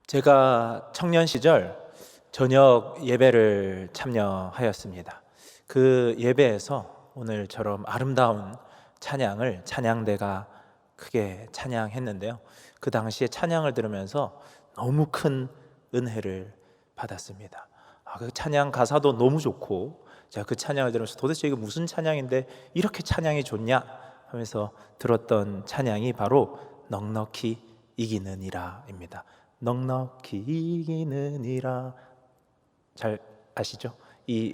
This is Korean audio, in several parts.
제가 청년 시절 저녁 예배를 참여하였습니다. 그 예배에서 오늘처럼 아름다운 찬양을 찬양대가 크게 찬양했는데요. 그 당시에 찬양을 들으면서 너무 큰 은혜를 받았습니다. 그 찬양 가사도 너무 좋고, 제가 그 찬양을 들으면서 도대체 이게 무슨 찬양인데 이렇게 찬양이 좋냐 하면서 들었던 찬양이 바로 넉넉히 이기느니라입니다. 넉넉히 이기느니라. 잘 아시죠? 이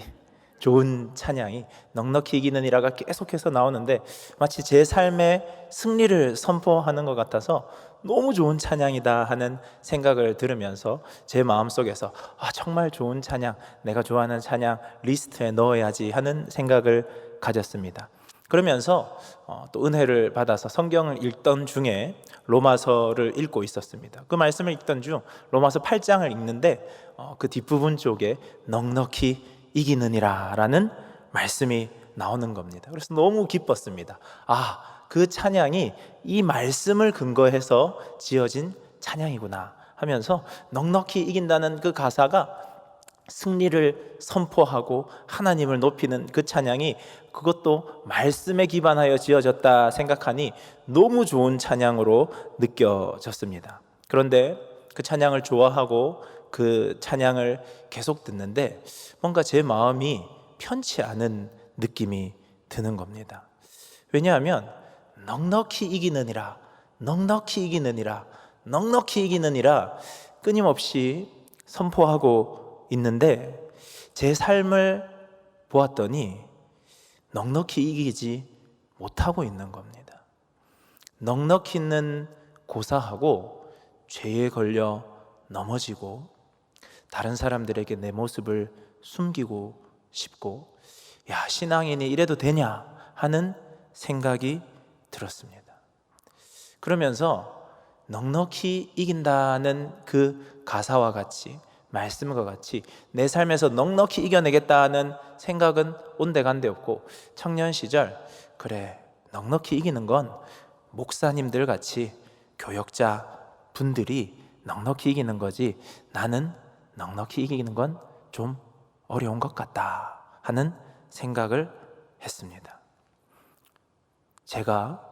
좋은 찬양이 넉넉히 이기느니라가 계속해서 나오는데 마치 제 삶의 승리를 선포하는 것 같아서 너무 좋은 찬양이다 하는 생각을 들으면서 제 마음속에서 정말 좋은 찬양, 내가 좋아하는 찬양 리스트에 넣어야지 하는 생각을 가졌습니다. 그러면서 또 은혜를 받아서 성경을 읽던 중에 로마서를 읽고 있었습니다. 그 말씀을 읽던 중 로마서 8장을 읽는데 그 뒷부분 쪽에 넉넉히 이기느니라 라는 말씀이 나오는 겁니다. 그래서 너무 기뻤습니다. 그 찬양이 이 말씀을 근거해서 지어진 찬양이구나 하면서 넉넉히 이긴다는 그 가사가 승리를 선포하고 하나님을 높이는 그 찬양이 그것도 말씀에 기반하여 지어졌다 생각하니 너무 좋은 찬양으로 느껴졌습니다. 그런데 그 찬양을 좋아하고 그 찬양을 계속 듣는데 뭔가 제 마음이 편치 않은 느낌이 드는 겁니다. 왜냐하면 넉넉히 이기느니라, 넉넉히 이기느니라, 넉넉히 이기느니라 끊임없이 선포하고 있는데 제 삶을 보았더니 넉넉히 이기지 못하고 있는 겁니다. 넉넉히는 고사하고 죄에 걸려 넘어지고 다른 사람들에게 내 모습을 숨기고 싶고 신앙인이 이래도 되냐 하는 생각이 들었습니다. 그러면서 넉넉히 이긴다는 그 가사와 같이 말씀과 같이 내 삶에서 넉넉히 이겨내겠다는 생각은 온데간데 없고 청년 시절 그래 넉넉히 이기는 건 목사님들 같이 교역자 분들이 넉넉히 이기는 거지 나는 넉넉히 이기는 건 좀 어려운 것 같다 하는 생각을 했습니다. 제가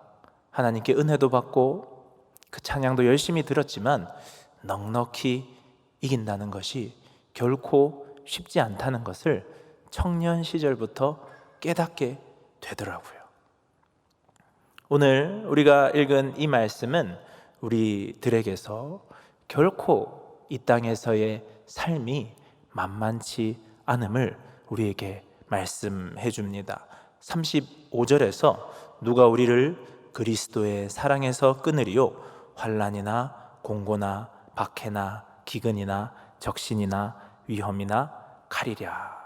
하나님께 은혜도 받고 그 찬양도 열심히 들었지만 넉넉히 이긴다는 것이 결코 쉽지 않다는 것을 청년 시절부터 깨닫게 되더라고요. 오늘 우리가 읽은 이 말씀은 우리들에게서 결코 이 땅에서의 삶이 만만치 않음을 우리에게 말씀해 줍니다. 35절에서 누가 우리를 그리스도의 사랑에서 끊으리요 환난이나 공고나 박해나 기근이나 적신이나 위험이나 칼이랴.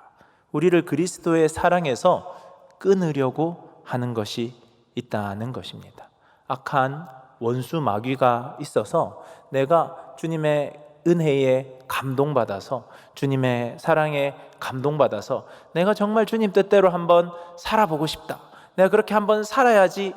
우리를 그리스도의 사랑에서 끊으려고 하는 것이 있다는 것입니다. 악한 원수 마귀가 있어서 내가 주님의 은혜에 감동받아서 주님의 사랑에 감동받아서 내가 정말 주님 뜻대로 한번 살아보고 싶다, 내가 그렇게 한번 살아야지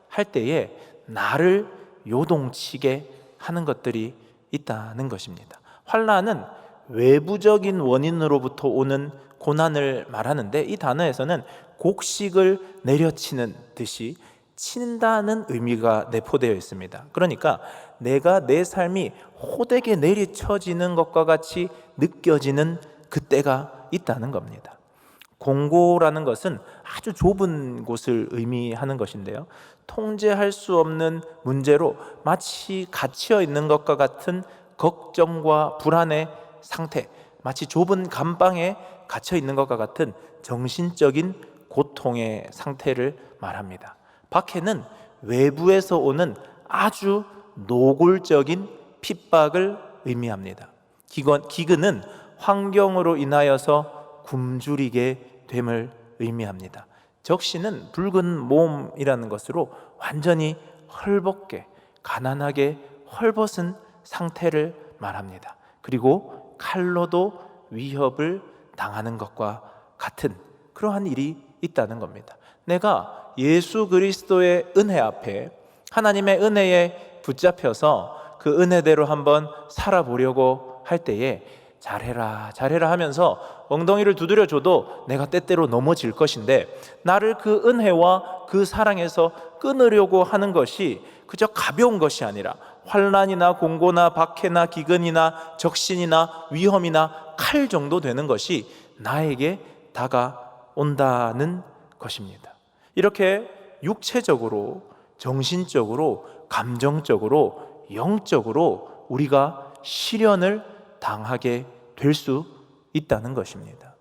할 때에 나를 요동치게 하는 것들이 있다는 것입니다. 환난은 외부적인 원인으로부터 오는 고난을 말하는데 이 단어에서는 곡식을 내려치는 듯이 친다는 의미가 내포되어 있습니다. 그러니까 내가 내 삶이 호되게 내리쳐지는 것과 같이 느껴지는 그때가 있다는 겁니다. 공고라는 것은 아주 좁은 곳을 의미하는 것인데요, 통제할 수 없는 문제로 마치 갇혀 있는 것과 같은 걱정과 불안의 상태, 마치 좁은 감방에 갇혀 있는 것과 같은 정신적인 고통의 상태를 말합니다. 박해는 외부에서 오는 아주 노골적인 핍박을 의미합니다. 기근은 환경으로 인하여서 굶주리게 됨을 의미합니다. 적신은 붉은 몸이라는 것으로 완전히 헐벗게 가난하게 헐벗은 상태를 말합니다. 그리고 칼로도 위협을 당하는 것과 같은 그러한 일이 있다는 겁니다. 내가 예수 그리스도의 은혜 앞에 하나님의 은혜에 붙잡혀서 그 은혜대로 한번 살아보려고 할 때에 잘해라 잘해라 하면서 엉덩이를 두드려줘도 내가 때때로 넘어질 것인데, 나를 그 은혜와 그 사랑에서 끊으려고 하는 것이 그저 가벼운 것이 아니라 환난이나 공고나 박해나 기근이나 적신이나 위험이나 칼 정도 되는 것이 나에게 다가온다는 것입니다. 이렇게 육체적으로, 정신적으로, 감정적으로, 영적으로 우리가 시련을 당하게 될 수 있다는 것입니다.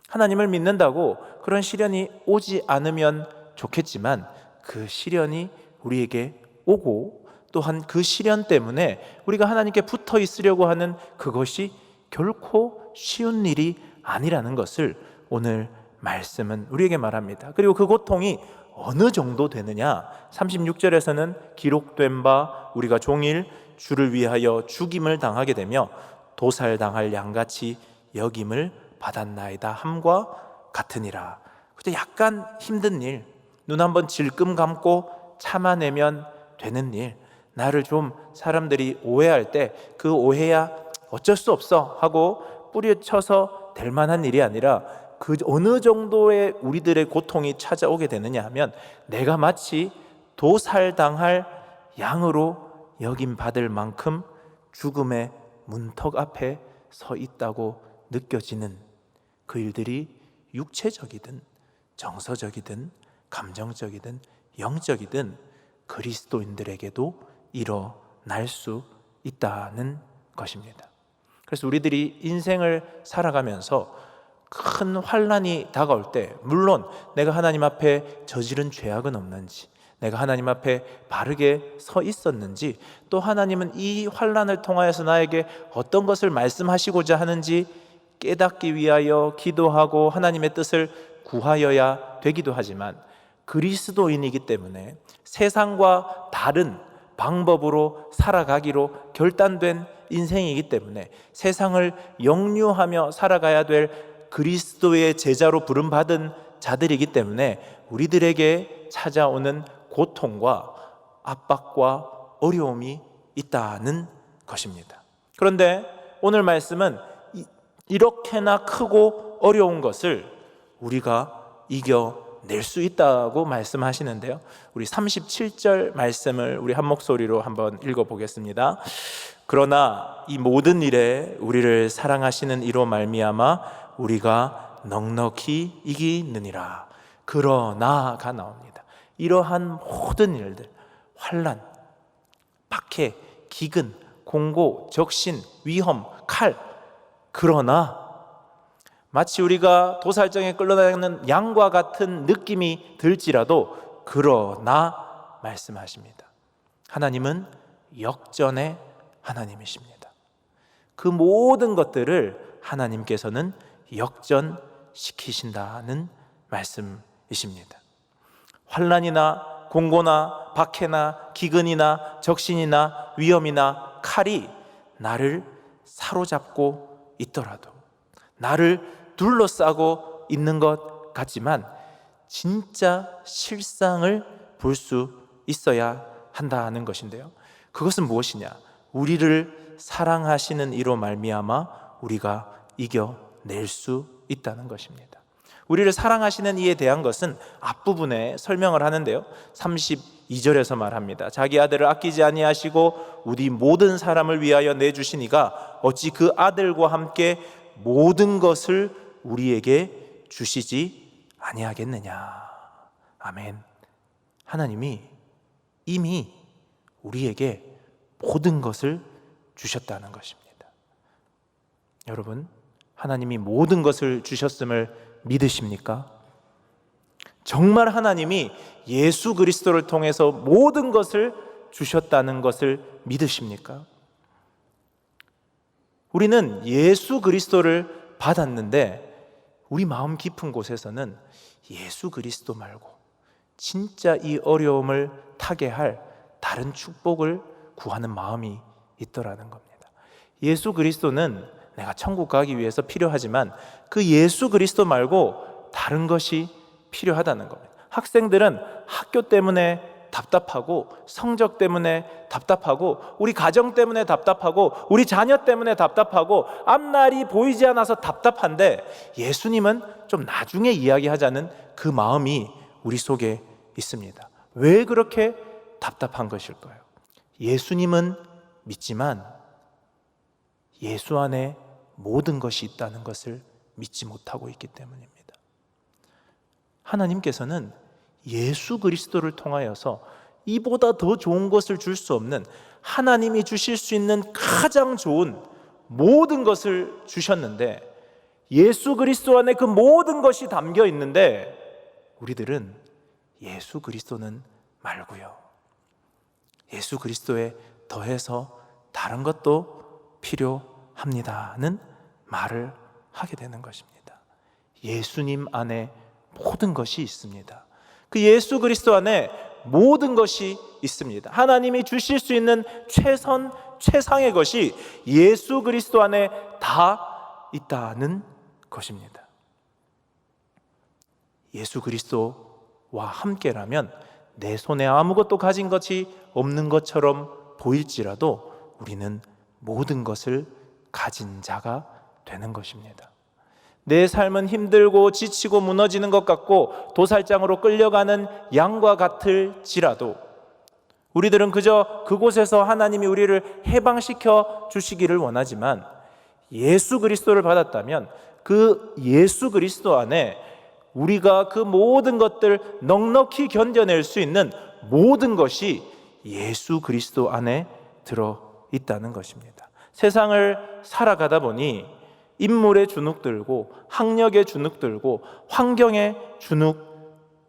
하나님을 믿는다고 그런 시련이 오지 않으면 좋겠지만, 그 시련이 우리에게 오고, 또한 그 시련 때문에 우리가 하나님께 붙어 있으려고 하는 그것이 결코 쉬운 일이 아니라는 것을 오늘 말씀은 우리에게 말합니다. 그리고 그 고통이 어느 정도 되느냐, 36절에서는 기록된 바 우리가 종일 주를 위하여 죽임을 당하게 되며 도살당할 양같이 여김을 받았나이다 함과 같으니라. 그저 약간 힘든 일, 눈 한번 질끔 감고 참아내면 되는 일, 나를 좀 사람들이 오해할 때 그 오해야 어쩔 수 없어 하고 뿌리쳐서 될 만한 일이 아니라, 그 어느 정도의 우리들의 고통이 찾아오게 되느냐 하면, 내가 마치 도살당할 양으로 여김받을 만큼 죽음의 문턱 앞에 서 있다고 느껴지는 그 일들이 육체적이든 정서적이든 감정적이든 영적이든 그리스도인들에게도 일어날 수 있다는 것입니다. 그래서 우리들이 인생을 살아가면서 큰 환난이 다가올 때, 물론 내가 하나님 앞에 저지른 죄악은 없는지, 내가 하나님 앞에 바르게 서 있었는지, 또 하나님은 이 환난을 통하여서 나에게 어떤 것을 말씀하시고자 하는지 깨닫기 위하여 기도하고 하나님의 뜻을 구하여야 되기도 하지만, 그리스도인이기 때문에 세상과 다른 방법으로 살아가기로 결단된 인생이기 때문에, 세상을 역류하며 살아가야 될 그리스도의 제자로 부름받은 자들이기 때문에 우리들에게 찾아오는 고통과 압박과 어려움이 있다는 것입니다. 그런데 오늘 말씀은 이렇게나 크고 어려운 것을 우리가 이겨낼 수 있다고 말씀하시는데요, 우리 37절 말씀을 우리 한 목소리로 한번 읽어보겠습니다. 그러나 이 모든 일에 우리를 사랑하시는 이로 말미암아 우리가 넉넉히 이기느니라. 그러나가 나옵니다. 이러한 모든 일들, 환난, 박해, 기근, 공고, 적신, 위험, 칼, 그러나 마치 우리가 도살장에 끌려다니는 양과 같은 느낌이 들지라도 그러나 말씀하십니다. 하나님은 역전의 하나님이십니다. 그 모든 것들을 하나님께서는 역전시키신다는 말씀이십니다. 환난이나 공고나 박해나 기근이나 적신이나 위험이나 칼이 나를 사로잡고 있더라도, 나를 둘러싸고 있는 것 같지만 진짜 실상을 볼 수 있어야 한다는 것인데요, 그것은 무엇이냐? 우리를 사랑하시는 이로 말미암아 우리가 이겨낼 수 있다는 것입니다. 우리를 사랑하시는 이에 대한 것은 앞부분에 설명을 하는데요, 32절에서 말합니다. 자기 아들을 아끼지 아니하시고 우리 모든 사람을 위하여 내주시니가 어찌 그 아들과 함께 모든 것을 우리에게 주시지 아니하겠느냐. 아멘. 하나님이 이미 우리에게 모든 것을 주셨다는 것입니다. 여러분, 하나님이 모든 것을 주셨음을 믿으십니까? 정말 하나님이 예수 그리스도를 통해서 모든 것을 주셨다는 것을 믿으십니까? 우리는 예수 그리스도를 받았는데 우리 마음 깊은 곳에서는 예수 그리스도 말고 진짜 이 어려움을 타게 할 다른 축복을 구하는 마음이 있더라는 겁니다. 예수 그리스도는 내가 천국 가기 위해서 필요하지만 그 예수 그리스도 말고 다른 것이 필요하다는 겁니다. 학생들은 학교 때문에 답답하고, 성적 때문에 답답하고, 우리 가정 때문에 답답하고, 우리 자녀 때문에 답답하고, 앞날이 보이지 않아서 답답한데, 예수님은 좀 나중에 이야기하자는 그 마음이 우리 속에 있습니다. 왜 그렇게 답답한 것일까요? 예수님은 믿지만 예수 안에 모든 것이 있다는 것을 믿지 못하고 있기 때문입니다. 하나님께서는 예수 그리스도를 통하여서 이보다 더 좋은 것을 줄 수 없는, 하나님이 주실 수 있는 가장 좋은 모든 것을 주셨는데, 예수 그리스도 안에 그 모든 것이 담겨 있는데 우리들은 예수 그리스도는 말고요, 예수 그리스도에 더해서 다른 것도 필요합니다는 말을 하게 되는 것입니다. 예수님 안에 모든 것이 있습니다. 그 예수 그리스도 안에 모든 것이 있습니다. 하나님이 주실 수 있는 최선, 최상의 것이 예수 그리스도 안에 다 있다는 것입니다. 예수 그리스도와 함께라면 내 손에 아무것도 가진 것이 없는 것처럼 보일지라도 우리는 모든 것을 가진 자가 되는 것입니다. 내 삶은 힘들고 지치고 무너지는 것 같고 도살장으로 끌려가는 양과 같을지라도 우리들은 그저 그곳에서 하나님이 우리를 해방시켜 주시기를 원하지만, 예수 그리스도를 받았다면 그 예수 그리스도 안에 우리가 그 모든 것들 넉넉히 견뎌낼 수 있는 모든 것이 예수 그리스도 안에 들어 있다는 것입니다. 세상을 살아가다 보니 인물의 주눅 들고 학력의 주눅 들고 환경의 주눅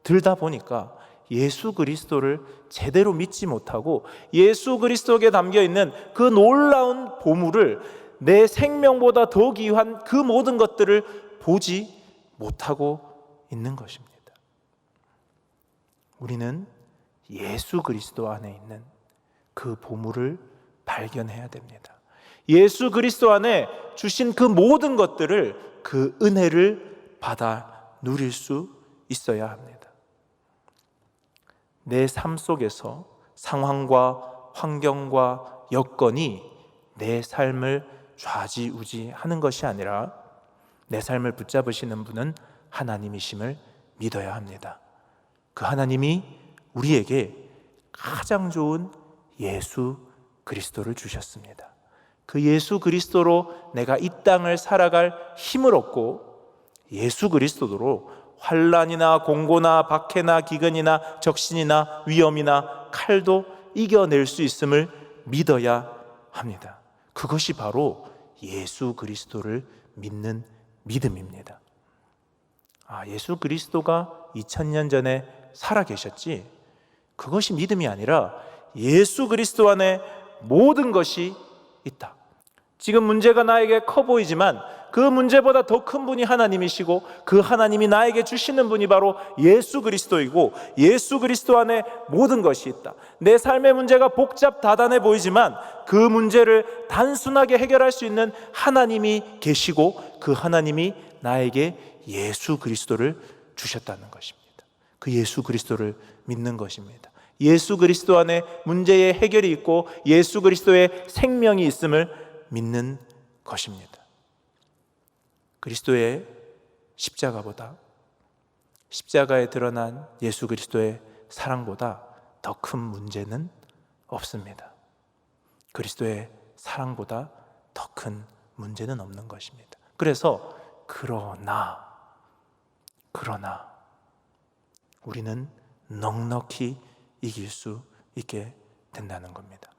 들다 보니까 예수 그리스도를 제대로 믿지 못하고 예수 그리스도에 담겨 있는 그 놀라운 보물을, 내 생명보다 더 귀한 그 모든 것들을 보지 못하고 있는 것입니다. 우리는 예수 그리스도 안에 있는 그 보물을 발견해야 됩니다. 예수 그리스도 안에 주신 그 모든 것들을, 그 은혜를 받아 누릴 수 있어야 합니다. 내 삶 속에서 상황과 환경과 여건이 내 삶을 좌지우지하는 것이 아니라 내 삶을 붙잡으시는 분은 하나님이심을 믿어야 합니다. 그 하나님이 우리에게 가장 좋은 예수 그리스도를 주셨습니다. 그 예수 그리스도로 내가 이 땅을 살아갈 힘을 얻고, 예수 그리스도로 환난이나 공고나 박해나 기근이나 적신이나 위험이나 칼도 이겨낼 수 있음을 믿어야 합니다. 그것이 바로 예수 그리스도를 믿는 믿음입니다. 예수 그리스도가 2000년 전에 살아계셨지, 그것이 믿음이 아니라 예수 그리스도 안에 모든 것이 있다. 지금 문제가 나에게 커 보이지만 그 문제보다 더 큰 분이 하나님이시고, 그 하나님이 나에게 주시는 분이 바로 예수 그리스도이고, 예수 그리스도 안에 모든 것이 있다. 내 삶의 문제가 복잡 다단해 보이지만 그 문제를 단순하게 해결할 수 있는 하나님이 계시고, 그 하나님이 나에게 예수 그리스도를 주셨다는 것입니다. 그 예수 그리스도를 믿는 것입니다. 예수 그리스도 안에 문제의 해결이 있고 예수 그리스도의 생명이 있음을 믿는 것입니다. 그리스도의 십자가보다, 십자가에 드러난 예수 그리스도의 사랑보다 더 큰 문제는 없습니다. 그리스도의 사랑보다 더 큰 문제는 없는 것입니다. 그래서 그러나 우리는 넉넉히 이길 수 있게 된다는 겁니다.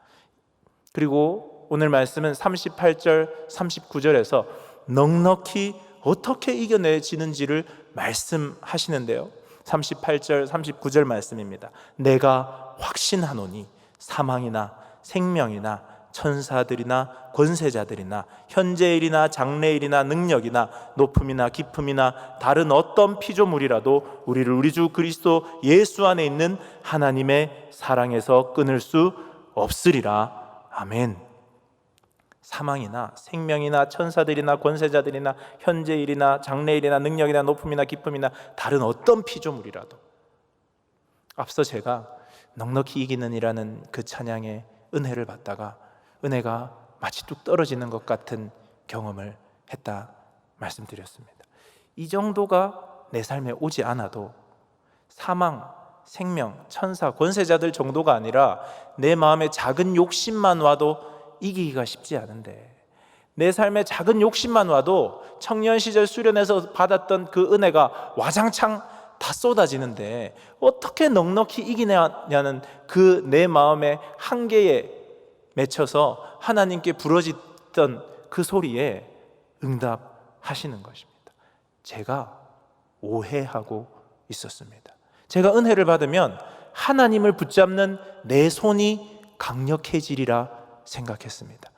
그리고 오늘 말씀은 38절, 39절에서 넉넉히 어떻게 이겨내지는지를 말씀하시는데요. 38절, 39절 말씀입니다. 내가 확신하노니 사망이나 생명이나 천사들이나 권세자들이나 현재일이나 장래일이나 능력이나 높음이나 깊음이나 다른 어떤 피조물이라도 우리를 우리 주 그리스도 예수 안에 있는 하나님의 사랑에서 끊을 수 없으리라. 아멘. 사망이나 생명이나 천사들이나 권세자들이나 현재일이나 장래일이나 능력이나 높음이나 깊음이나 다른 어떤 피조물이라도, 앞서 제가 넉넉히 이기는 이라는 그 찬양의 은혜를 받다가 은혜가 마치 뚝 떨어지는 것 같은 경험을 했다 말씀드렸습니다. 이 정도가 내 삶에 오지 않아도 사망, 생명, 천사, 권세자들 정도가 아니라 내 마음의 작은 욕심만 와도 이기기가 쉽지 않은데, 내 삶의 작은 욕심만 와도 청년 시절 수련에서 받았던 그 은혜가 와장창 다 쏟아지는데 어떻게 넉넉히 이기냐는 그 내 마음의 한계에 맺혀서 하나님께 부러졌던 그 소리에 응답하시는 것입니다. 제가 오해하고 있었습니다. 제가 은혜를 받으면 하나님을 붙잡는 내 손이 강력해지리라 생각했습니다.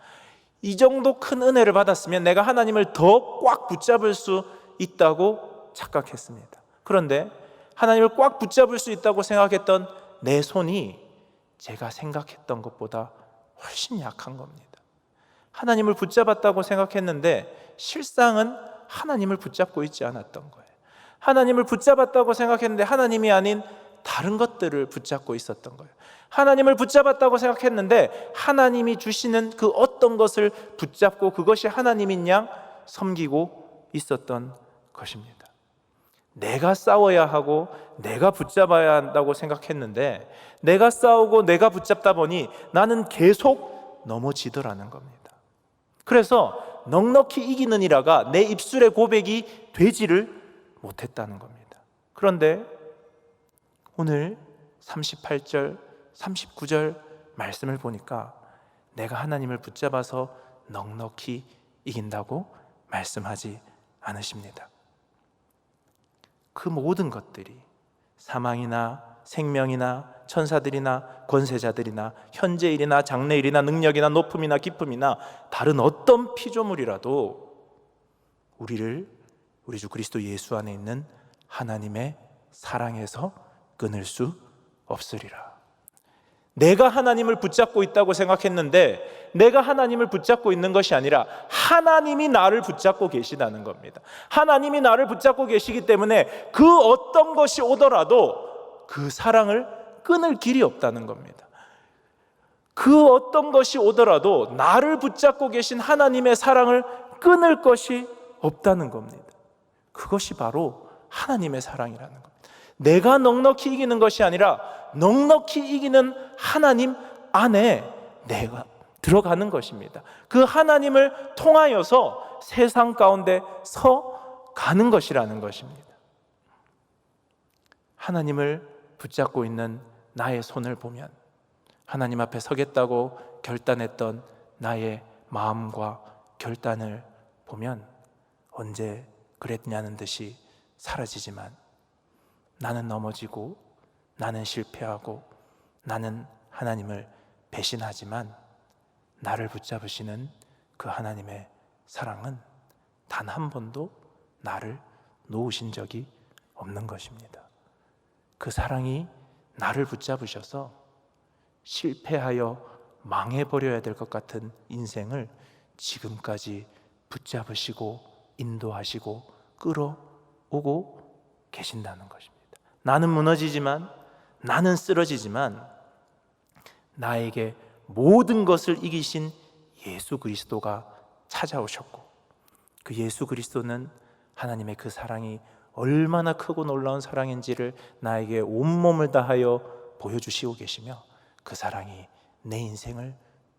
이 정도 큰 은혜를 받았으면 내가 하나님을 더 꽉 붙잡을 수 있다고 착각했습니다. 그런데 하나님을 꽉 붙잡을 수 있다고 생각했던 내 손이 제가 생각했던 것보다 훨씬 약한 겁니다. 하나님을 붙잡았다고 생각했는데 실상은 하나님을 붙잡고 있지 않았던 거예요. 하나님을 붙잡았다고 생각했는데 하나님이 아닌 다른 것들을 붙잡고 있었던 거예요. 하나님을 붙잡았다고 생각했는데 하나님이 주시는 그 어떤 것을 붙잡고 그것이 하나님인 양 섬기고 있었던 것입니다. 내가 싸워야 하고 내가 붙잡아야 한다고 생각했는데 내가 싸우고 내가 붙잡다 보니 나는 계속 넘어지더라는 겁니다. 그래서 넉넉히 이기는 이라가 내 입술의 고백이 되지를 못했다는 겁니다. 그런데 오늘 38절, 39절 말씀을 보니까 내가 하나님을 붙잡아서 넉넉히 이긴다고 말씀하지 않으십니다. 그 모든 것들이 사망이나 생명이나 천사들이나 권세자들이나 현재일이나 장래일이나 능력이나 높음이나 기쁨이나 다른 어떤 피조물이라도 우리를 우리 주 그리스도 예수 안에 있는 하나님의 사랑에서 끊을 수 없으리라. 내가 하나님을 붙잡고 있다고 생각했는데 내가 하나님을 붙잡고 있는 것이 아니라 하나님이 나를 붙잡고 계시다는 겁니다. 하나님이 나를 붙잡고 계시기 때문에 그 어떤 것이 오더라도 그 사랑을 끊을 길이 없다는 겁니다. 그 어떤 것이 오더라도 나를 붙잡고 계신 하나님의 사랑을 끊을 것이 없다는 겁니다. 그것이 바로 하나님의 사랑이라는 겁니다. 내가 넉넉히 이기는 것이 아니라 넉넉히 이기는 하나님 안에 내가 들어가는 것입니다. 그 하나님을 통하여서 세상 가운데 서 가는 것이라는 것입니다. 하나님을 붙잡고 있는 나의 손을 보면 하나님 앞에 서겠다고 결단했던 나의 마음과 결단을 보면 언제 그랬냐는 듯이 사라지지만 나는 넘어지고 나는 실패하고 나는 하나님을 배신하지만 나를 붙잡으시는 그 하나님의 사랑은 단 한 번도 나를 놓으신 적이 없는 것입니다. 그 사랑이 나를 붙잡으셔서 실패하여 망해버려야 될 것 같은 인생을 지금까지 붙잡으시고 인도하시고 끌어오고 계신다는 것입니다. 나는 무너지지만 나는 쓰러지지만 나에게 모든 것을 이기신 예수 그리스도가 찾아오셨고 그 예수 그리스도는 하나님의 그 사랑이 얼마나 크고 놀라운 사랑인지를 나에게 온몸을 다하여 보여주시고 계시며 그 사랑이 내 인생을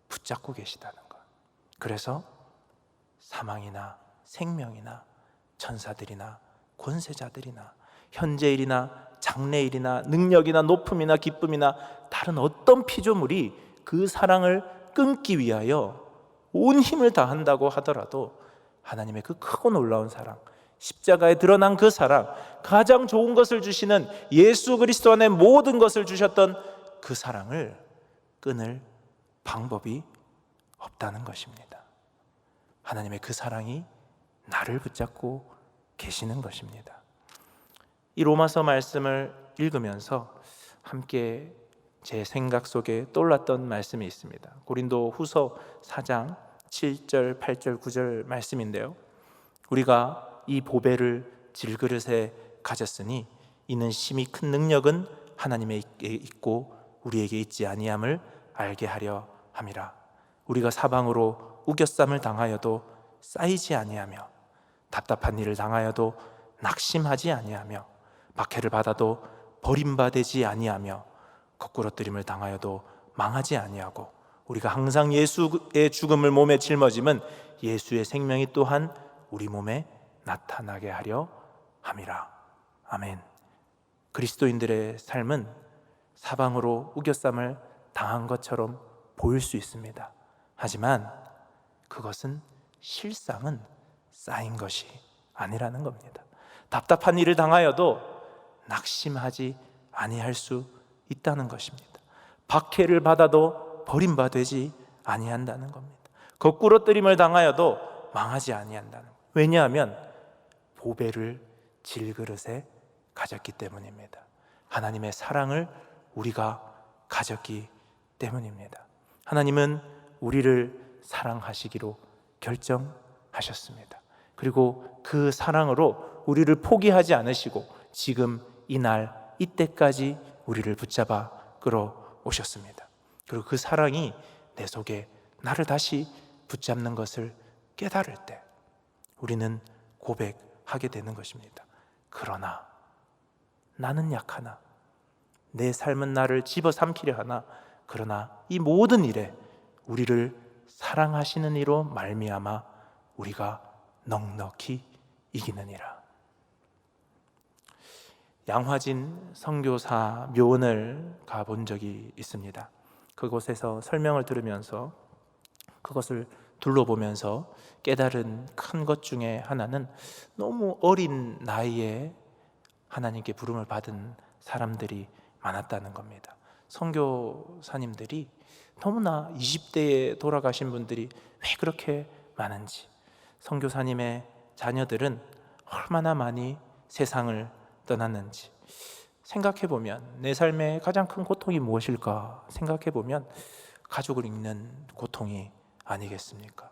붙잡고 계시다는 것. 그래서 사망이나 생명이나 천사들이나 권세자들이나 현재일이나 장래일이나 능력이나 높음이나 기쁨이나 다른 어떤 피조물이 그 사랑을 끊기 위하여 온 힘을 다한다고 하더라도 하나님의 그 크고 놀라운 사랑, 십자가에 드러난 그 사랑, 가장 좋은 것을 주시는 예수 그리스도 안에 모든 것을 주셨던 그 사랑을 끊을 방법이 없다는 것입니다. 하나님의 그 사랑이 나를 붙잡고 계시는 것입니다. 이 로마서 말씀을 읽으면서 함께 제 생각 속에 떠올랐던 말씀이 있습니다. 고린도 후서 4장 7절, 8절, 9절 말씀인데요. 우리가 이 보배를 질그릇에 가졌으니 이는 심히 큰 능력은 하나님의 있고 우리에게 있지 아니함을 알게 하려 함이라. 우리가 사방으로 우겨쌈을 당하여도 쌓이지 아니하며 답답한 일을 당하여도 낙심하지 아니하며 박해를 받아도 버림받지 아니하며 거꾸러뜨림을 당하여도 망하지 아니하고 우리가 항상 예수의 죽음을 몸에 짊어짐은 예수의 생명이 또한 우리 몸에 나타나게 하려 함이라. 아멘. 그리스도인들의 삶은 사방으로 우겨쌈을 당한 것처럼 보일 수 있습니다. 하지만 그것은 실상은 쌓인 것이 아니라는 겁니다. 답답한 일을 당하여도 낙심하지 아니할 수 있다는 것입니다. 박해를 받아도 버림받지 아니한다는 겁니다. 거꾸러뜨림을 당하여도 망하지 아니한다는 겁니다. 왜냐하면 보배를 질그릇에 가졌기 때문입니다. 하나님의 사랑을 우리가 가졌기 때문입니다. 하나님은 우리를 사랑하시기로 결정하셨습니다. 그리고 그 사랑으로 우리를 포기하지 않으시고 지금 이날 이때까지 우리를 붙잡아 끌어오셨습니다. 그리고 그 사랑이 내 속에 나를 다시 붙잡는 것을 깨달을 때 우리는 고백하게 되는 것입니다. 그러나 나는 약하나 내 삶은 나를 집어삼키려 하나 그러나 이 모든 일에 우리를 사랑하시는 이로 말미암아 우리가 넉넉히 이기느니라. 양화진 선교사 묘원을 가본 적이 있습니다. 그곳에서 설명을 들으면서 그것을 둘러보면서 깨달은 큰 것 중에 하나는 너무 어린 나이에 하나님께 부름을 받은 사람들이 많았다는 겁니다. 선교사님들이 너무나 20대에 돌아가신 분들이 왜 그렇게 많은지, 선교사님의 자녀들은 얼마나 많이 세상을 떠났는지 생각해보면 내 삶의 가장 큰 고통이 무엇일까 생각해보면 가족을 잃는 고통이 아니겠습니까?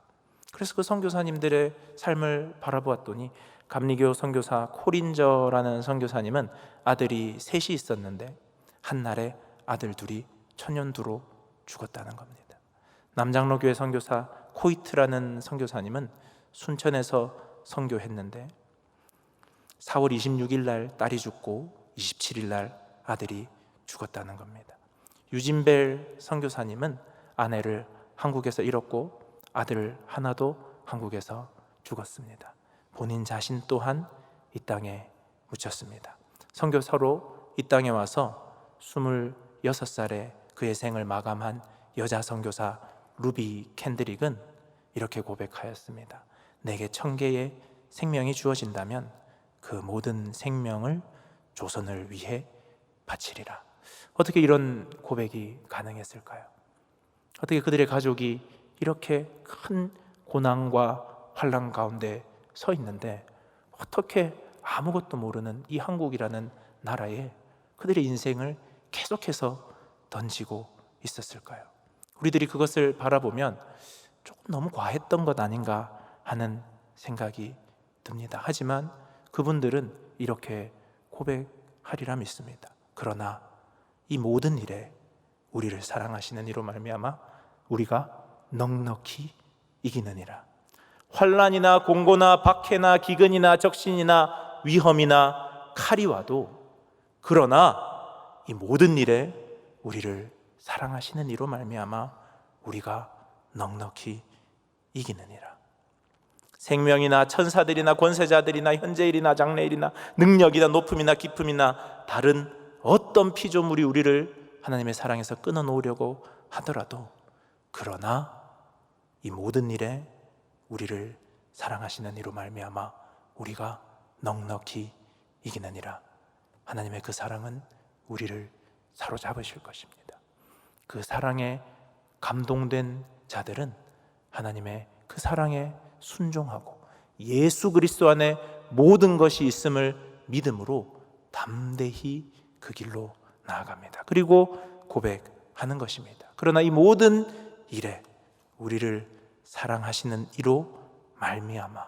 그래서 그 선교사님들의 삶을 바라보았더니 감리교 선교사 코린저라는 선교사님은 아들이 셋이 있었는데 한날에 아들 둘이 천연두로 죽었다는 겁니다. 남장로교회 선교사 코이트라는 선교사님은 순천에서 선교했는데 4월 26일 날 딸이 죽고 27일 날 아들이 죽었다는 겁니다. 유진벨 선교사님은 아내를 한국에서 잃었고 아들 하나도 한국에서 죽었습니다. 본인 자신 또한 이 땅에 묻혔습니다. 선교사로 이 땅에 와서 26살에 그의 생을 마감한 여자 선교사 루비 캔드릭은 이렇게 고백하였습니다. 내게 1000개의 생명이 주어진다면 그 모든 생명을 조선을 위해 바치리라. 어떻게 이런 고백이 가능했을까요? 어떻게 그들의 가족이 이렇게 큰 고난과 환난 가운데 서 있는데 어떻게 아무것도 모르는 이 한국이라는 나라에 그들의 인생을 계속해서 던지고 있었을까요? 우리들이 그것을 바라보면 조금 너무 과했던 것 아닌가 하는 생각이 듭니다. 하지만 그분들은 이렇게 고백하리라 믿습니다. 그러나 이 모든 일에 우리를 사랑하시는 이로 말미암아 우리가 넉넉히 이기느니라. 환난이나 공고나 박해나 기근이나 적신이나 위험이나 칼이 와도 그러나 이 모든 일에 우리를 사랑하시는 이로 말미암아 우리가 넉넉히 이기느니라. 생명이나 천사들이나 권세자들이나 현재일이나 장래일이나 능력이나 높음이나 깊음이나 다른 어떤 피조물이 우리를 하나님의 사랑에서 끊어놓으려고 하더라도 그러나 이 모든 일에 우리를 사랑하시는 이로 말미암아 우리가 넉넉히 이기느니라. 하나님의 그 사랑은 우리를 사로잡으실 것입니다. 그 사랑에 감동된 자들은 하나님의 그 사랑에 순종하고 예수 그리스도 안에 모든 것이 있음을 믿음으로 담대히 그 길로 나아갑니다. 그리고 고백하는 것입니다. 그러나 이 모든 일에 우리를 사랑하시는 이로 말미암아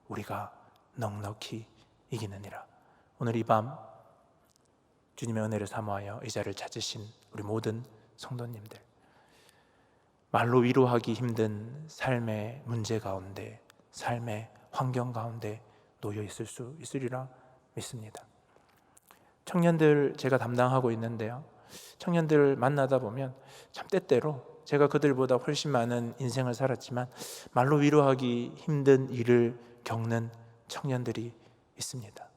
우리가 넉넉히 이기느니라. 오늘 이 밤 주님의 은혜를 사모하여 이 자리를 찾으신 우리 모든 성도님들, 말로 위로하기 힘든 삶의 문제 가운데, 삶의 환경 가운데 놓여 있을 수 있으리라 믿습니다. 청년들 제가 담당하고 있는데요, 청년들을 만나다 보면 참 때때로 제가 그들보다 훨씬 많은 인생을 살았지만 말로 위로하기 힘든 일을 겪는 청년들이 있습니다.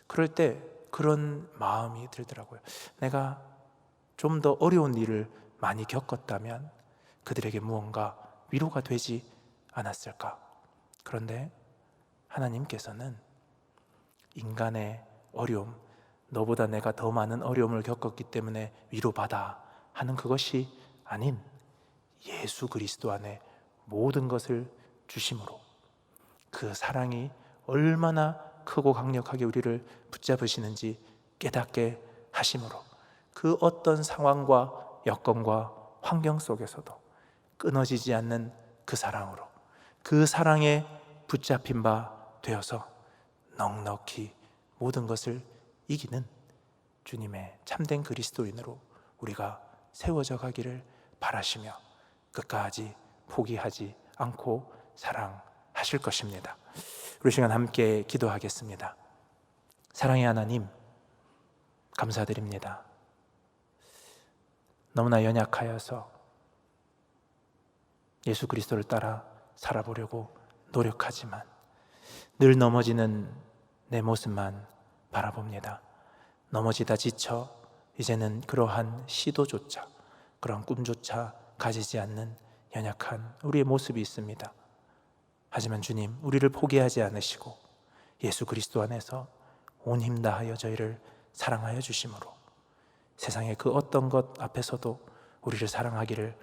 그럴 때 그런 마음이 들더라고요. 내가 좀 더 어려운 일을 많이 겪었다면 그들에게 무언가 위로가 되지 않았을까? 그런데 하나님께서는 인간의 어려움, 너보다 내가 더 많은 어려움을 겪었기 때문에 위로받아 하는 그것이 아닌 예수 그리스도 안에 모든 것을 주심으로, 그 사랑이 얼마나 크고 강력하게 우리를 붙잡으시는지 깨닫게 하심으로, 그 어떤 상황과 여건과 환경 속에서도 끊어지지 않는 그 사랑으로, 그 사랑에 붙잡힌 바 되어서 넉넉히 모든 것을 이기는 주님의 참된 그리스도인으로 우리가 세워져 가기를 바라시며 끝까지 포기하지 않고 사랑하실 것입니다. 우리 시간 함께 기도하겠습니다. 사랑의 하나님, 감사드립니다. 너무나 연약하여서 예수 그리스도를 따라 살아보려고 노력하지만 늘 넘어지는 내 모습만 바라봅니다. 넘어지다 지쳐 이제는 그러한 시도조차, 그러한 꿈조차 가지지 않는 연약한 우리의 모습이 있습니다. 하지만 주님, 우리를 포기하지 않으시고 예수 그리스도 안에서 온 힘 다하여 저희를 사랑하여 주심으로 세상의 그 어떤 것 앞에서도 우리를 사랑하기를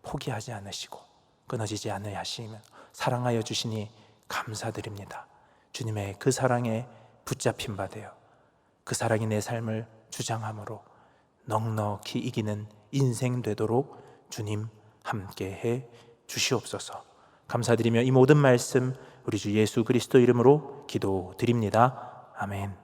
포기하지 않으시고 끊어지지 않으려 하시면 사랑하여 주시니 감사드립니다. 주님의 그 사랑에 붙잡힌 바 되어 그 사랑이 내 삶을 주장함으로 넉넉히 이기는 인생 되도록 주님 함께해 주시옵소서. 감사드리며 이 모든 말씀 우리 주 예수 그리스도 이름으로 기도드립니다. 아멘.